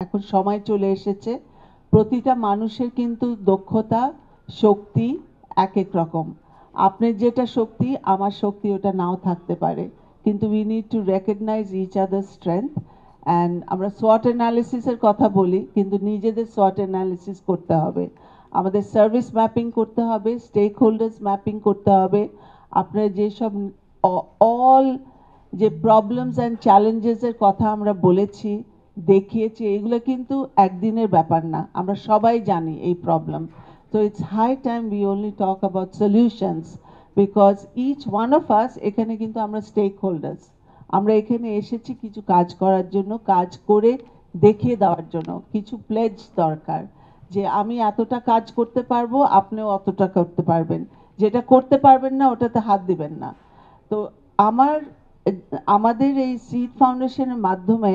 এখন সময় চলে এসেছে, প্রতিটা মানুষের কিন্তু দক্ষতা, শক্তি এক এক রকম। আপনার যেটা শক্তি আমার শক্তি ওটা নাও থাকতে পারে, কিন্তু we need to recognise each other strength. And আমরা সোয়াট অ্যানালিসিসের কথা বলি, কিন্তু নিজেদের সোয়াট অ্যানালিসিস করতে হবে, আমাদের সার্ভিস ম্যাপিং করতে হবে, স্টেক হোল্ডার্স ম্যাপিং করতে হবে। আপনার যেসব অল যে প্রবলেমস অ্যান্ড চ্যালেঞ্জেসের কথা আমরা বলেছি, দেখিয়েছি, এগুলো কিন্তু একদিনের ব্যাপার না, আমরা সবাই জানি এই problem. So it's high time we only talk about solutions, because each one of us এখানে কিন্তু আমরা স্টেক হোল্ডার্স। আমরা এখানে এসেছি কিছু কাজ করার জন্য, কাজ করে দেখিয়ে দেওয়ার জন্য। কিছু প্লেজ দরকার যে আমি এতটা কাজ করতে পারবো, আপনিও অতটা করতে পারবেন, যেটা করতে পারবেন না ওটাতে হাত দিবেন না। তো আমার আমাদের এই সিড ফাউন্ডেশনের মাধ্যমে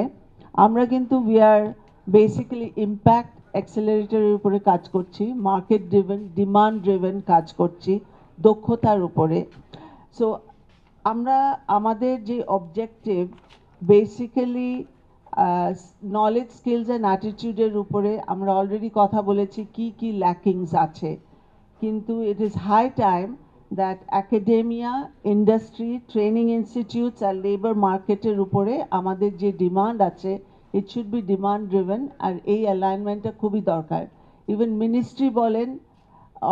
আমরা কিন্তু উই আর বেসিক্যালি ইম্প্যাক্ট অ্যাক্সেলারেটরের উপরে কাজ করছি, মার্কেট ড্রিভেন, ডিমান্ড ড্রিভেন কাজ করছি, দক্ষতার উপরে। সো আমরা আমাদের যে objective basically knowledge, skills and অ্যাটিটিউডের উপরে আমরা অলরেডি কথা বলেছি কি কি ল্যাকিংস আছে, কিন্তু it is high time that academia, industry, training institutes আর লেবার মার্কেটের উপরে আমাদের যে ডিমান্ড আছে, it should be demand driven. আর এই অ্যালাইনমেন্টটা খুবই দরকার। ইভেন মিনিস্ট্রি বলেন,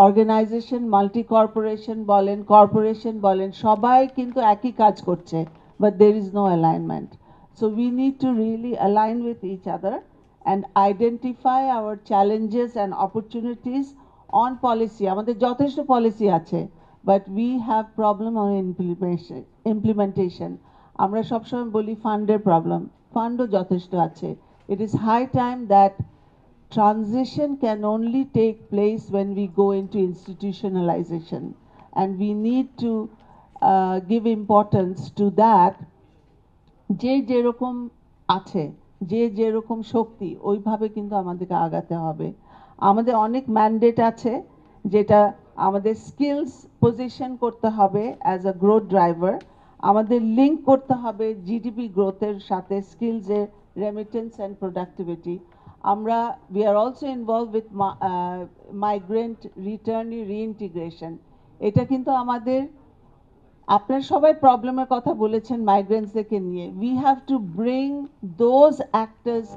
অর্গানাইজেশন, মাল্টি কর্পোরেশন বলেন, কর্পোরেশন বলেন, সবাই কিন্তু একই কাজ করছে, but there is no alignment. So we need to really align with each other and identify our challenges and opportunities on policy. আমাদের যথেষ্ট পলিসি আছে, but we have problem on implementation. আমরা সবসময় বলি ফান্ডের প্রবলেম, ফান্ডও যথেষ্ট আছে। It is high time that transition can only take place when we go into institutionalization, and we need to give importance to that. যে যেরকম আছে, যে যেরকম শক্তি, ওইভাবে কিন্তু আমাদেরকে আগাতে হবে। আমাদের অনেক ম্যান্ডেট আছে, যেটা আমাদের স্কিলস পজিশন করতে হবে অ্যাজ আ গ্রোথ ড্রাইভার। আমাদের লিঙ্ক করতে হবে জিডিপি গ্রোথের সাথে স্কিলসের রেমিটেন্স অ্যান্ড প্রোডাক্টিভিটি। আমরা we are also involve with migrant returnee reintegration. এটা কিন্তু আমাদের, আপনারা সবাই প্রবলেমের কথা বলেছেন মাইগ্রেন্টসদেরকে নিয়ে। We have to bring those actors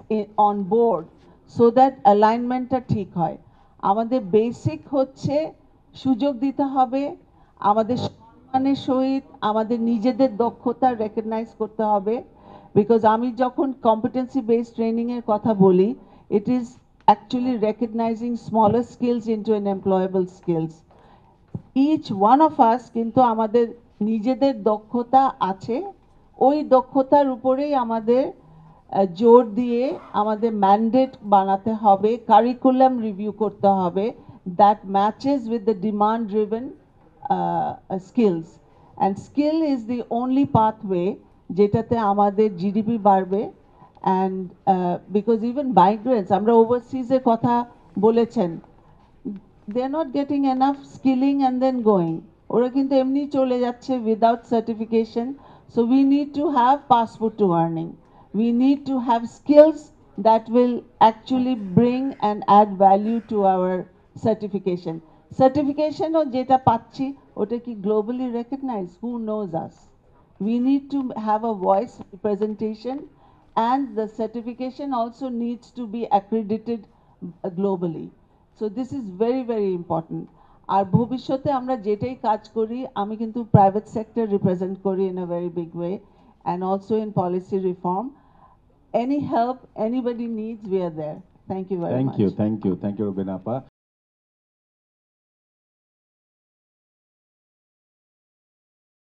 on board so that অ্যালাইনমেন্টটা ঠিক হয়। আমাদের বেসিক হচ্ছে সুযোগ দিতে হবে, আমাদের সম্মানের সহিত আমাদের নিজেদের দক্ষতা রেকগনাইজ করতে হবে। বিকজ আমি যখন কম্পিটেন্সি বেসড ট্রেনিংয়ের কথা বলি, it is actually recognising smaller skills into an employable skills. Each one of us কিন্তু আমাদের নিজেদের দক্ষতা আছে, ওই দক্ষতার উপরেই আমাদের জোর দিয়ে আমাদের ম্যান্ডেট বানাতে হবে, কারিকুলাম রিভিউ করতে হবে that matches with the demand driven skills. And skill is the only pathway যেটাতে আমাদের জিডিপি বাড়বে। অ্যান্ড বিকজ ইভেন মাইগ্রেন্টস, আমরা ওভারসিজের কথা বলেছেন, they are not getting enough skilling and then going, ওরা কিন্তু এমনি চলে যাচ্ছে without certification. So we need to have passport to earning, we need to have skills that will actually bring and add value to our certification. Certification যেটা পাচ্ছি ওটা কি globally recognized? Who knows us? We need to have a voice representation, and the certification also needs to be accredited globally. So this is very very important. আর ভবিষ্যতে আমরা যেটাই কাজ করি, আমি কিন্তু প্রাইভেট সেক্টর রিপ্রেজেন্ট করি in a very big way, and also in policy reform. Any help anybody needs, we are there. Thank you very much. Thank you, Rubina Appa.